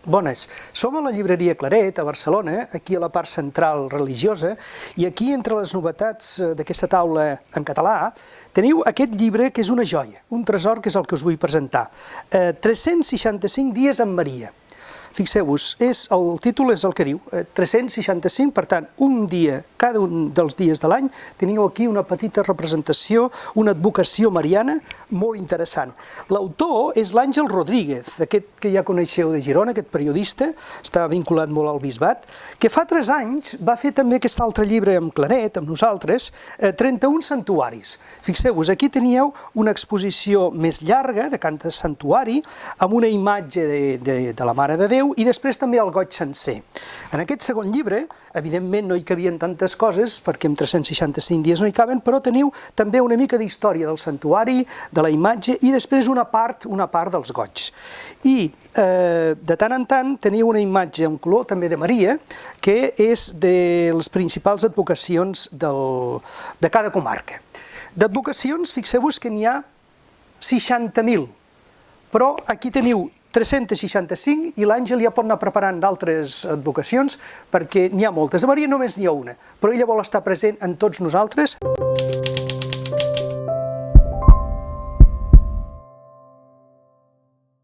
Bones. Som a la llibreria Claret, a Barcelona, aquí a la part central religiosa, i aquí, entre les novetats d'aquesta taula en català, teniu aquest llibre que és una joia, un tresor que és el que us vull presentar. 365 dies amb Maria. Fixeu-vos, el títol és el que diu, 365, per tant, un dia, cada un dels dies de l'any, teniu aquí una petita representació, una advocació mariana molt interessant. L'autor és l'Àngel Rodríguez, aquest que ja coneixeu de Girona, aquest periodista, està vinculat molt al bisbat, que fa 3 anys va fer també aquest altre llibre amb Claret, amb nosaltres, 31 santuaris. Fixeu-vos, aquí teníeu una exposició més llarga de cada santuari, amb una imatge de la Mare de Déu, i després també el goig sencer. En aquest segon llibre, evidentment no hi cabien tantes coses, perquè en 365 dies no hi caben, però teniu també una mica d'història del santuari, de la imatge, i després una part dels goigs. I de tant en tant teniu una imatge en color també de Maria, que és de les principals advocacions de cada comarca. D'advocacions, fixeu-vos que n'hi ha 60.000, però aquí teniu 365 i l'Àngel ja pot anar preparant d'altres advocacions perquè n'hi ha moltes. A Maria només n'hi ha una, però ella vol estar present en tots nosaltres.